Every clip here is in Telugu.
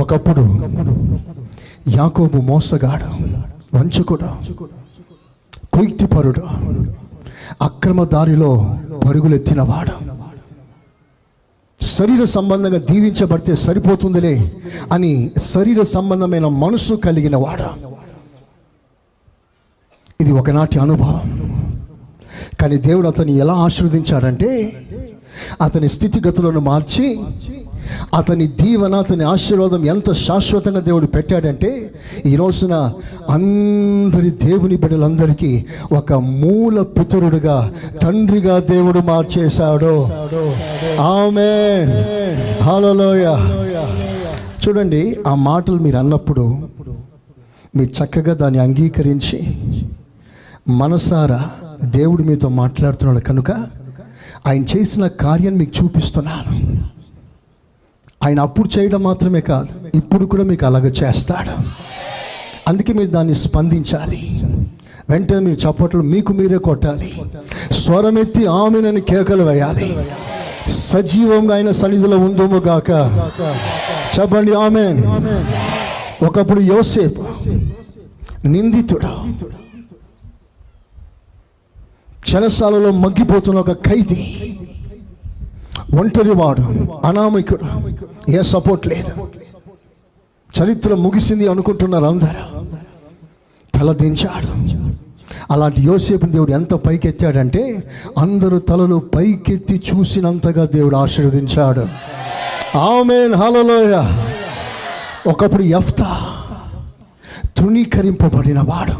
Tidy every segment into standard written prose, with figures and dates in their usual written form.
ఒకప్పుడు యాకోబు మోసగాడు, వంచకుడు, కుయుక్తిపరుడు, అక్రమ దారిలో పరుగులెత్తినవాడు. శరీర సంబంధంగా దీవించబడితే సరిపోతుందిలే అని శరీర సంబంధమైన మనసు కలిగిన వాడు. ఇది ఒకనాటి అనుభవం. కానీ దేవుడు అతన్ని ఎలా ఆశీర్వదించాడంటే, అతని స్థితిగతులను మార్చి అతని దీవెన, అతని ఆశీర్వాదం ఎంత శాశ్వతంగా దేవుడు పెట్టాడంటే, ఈ రోజున అందరి దేవుని బిడ్డలందరికీ ఒక మూల పితరుడుగా, తండ్రిగా దేవుడు మార్చేశాడు. ఆమేన్, హల్లెలూయా. చూడండి, ఆ మాటలు మీరు అన్నప్పుడు మీరు చక్కగా దాన్ని అంగీకరించి మనసారా దేవుడు మీతో మాట్లాడుతున్నాడు కనుక ఆయన చేసిన కార్యాన్ని మీకు చూపిస్తున్నాను. ఆయన అప్పుడు చేయడం మాత్రమే కాదు, ఇప్పుడు కూడా మీకు అలాగ చేస్తాడు. అందుకే మీరు దాన్ని స్పందించాలి. వెంటనే మీరు చప్పట్లు మీకు మీరే కొట్టాలి, స్వరమెత్తి ఆమెనని కేకలు వేయాలి. సజీవంగా ఆయన సన్నిధిలో ఉందుము గాక. చెప్పండి ఆమేన్. ఒకప్పుడు యోసేపు నిందితుడు, చెరసాలలో మగ్గిపోతున్న ఒక ఖైదీ, ఒంటరివాడు, అనామకుడు, ఏ సపోర్ట్ లేదు. చరిత్ర ముగిసింది అనుకుంటున్నారు అందరూ. తల దించాడు. అలాంటి యోసేపుని దేవుడు ఎంత పైకెత్తాడంటే, అందరూ తలలు పైకెత్తి చూసినంతగా దేవుడు ఆశీర్వదించాడు. ఆమేన్, హల్లెలూయా. ఒకప్పుడు యెఫ్తా తృణీకరింపబడిన వాడు,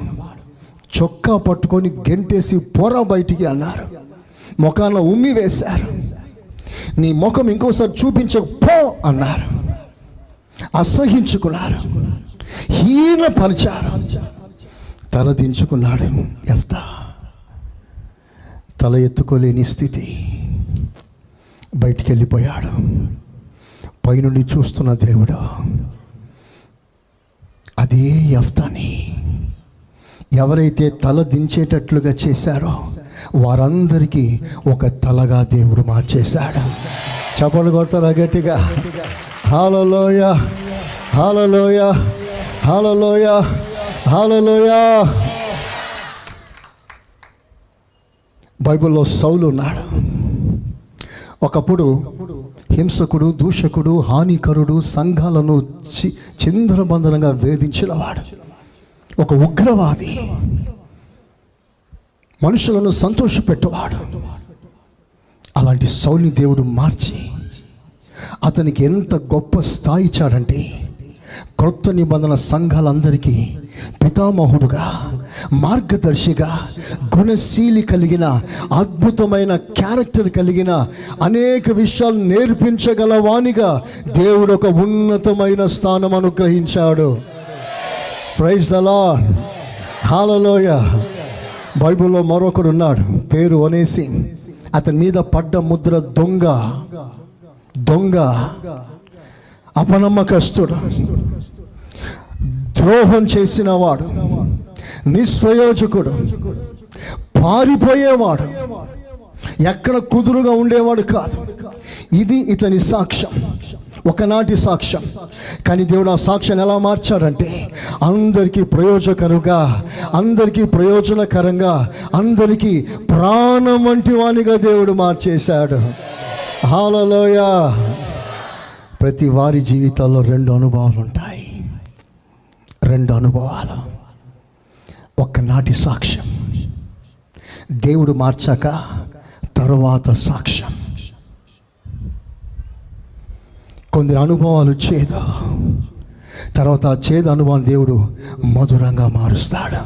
చొక్కా పట్టుకొని గెంటేసి పొర బయటికి అన్నారు, ముఖాన ఉమ్మి వేశారు, నీ ముఖం ఇంకోసారి చూపించకపో అన్నారు, అసహించుకున్నారు, హీనపరిచారు. తల దించుకున్నాడు యెఫ్తా. తల ఎత్తుకోలేని స్థితి, బయటికి వెళ్ళిపోయాడు. పైనుండి చూస్తున్న దేవుడు అదే యెఫ్తాని ఎవరైతే తల దించేటట్లుగా చేశారో వారందరికీ ఒక తలగా దేవుడు మార్చేశాడు. చప్పట్లు కొడతారా గట్టిగా? హల్లెలూయా, హల్లెలూయా, హల్లెలూయా, హల్లెలూయా. బైబిల్లో సౌలు ఉన్నాడు. ఒకప్పుడు హింసకుడు, దూషకుడు, హానికరుడు, సంఘాలను చిందరబందరంగా వేధించినవాడు, ఒక ఉగ్రవాది, మనుషులను సంతోషపెట్టేవాడు. అలాంటి సౌలుని దేవుడు మార్చి అతనికి ఎంత గొప్ప స్థాయి ఇచ్చాడంటే, క్రొత్త నిబంధన సంఘాలందరికీ పితామహుడుగా, మార్గదర్శిగా, గుణశీలి కలిగిన, అద్భుతమైన క్యారెక్టర్ కలిగిన, అనేక విషయాలు నేర్పించగల వానిగా దేవుడు ఒక ఉన్నతమైన స్థానం అనుగ్రహించాడు. ప్రైజ్ ద లార్డ్, హల్లెలూయా. బైబిల్లో మరొకడు ఉన్నాడు, పేరు ఒనేసి. అతని మీద పడ్డ ముద్ర దొంగ, అపనమ్మకస్తుడు, ద్రోహం చేసిన వాడు, నిష్ప్రయోజకుడు, పారిపోయేవాడు, ఎక్కడ కుదురుగా ఉండేవాడు కాదు. ఇది ఇతని సాక్ష్యం, ఒకనాటి సాక్ష్యం. కానీ దేవుడు ఆ సాక్ష్యాన్ని ఎలా మార్చాడంటే, అందరికీ ప్రయోజకరంగా, అందరికీ ప్రయోజనకరంగా, అందరికీ ప్రాణం వంటి వానిగా దేవుడు మార్చేశాడు. హల్లెలూయా. ప్రతి వారి జీవితాల్లో రెండు అనుభవాలు ఉంటాయి. రెండు అనుభవాలు. ఒకనాటి సాక్ష్యం, దేవుడు మార్చాక తరువాత సాక్ష్యం. కొందరి అనుభవాలు చేదు, తర్వాత చేదు అనుభవం దేవుడు మధురంగా మారుస్తాడు.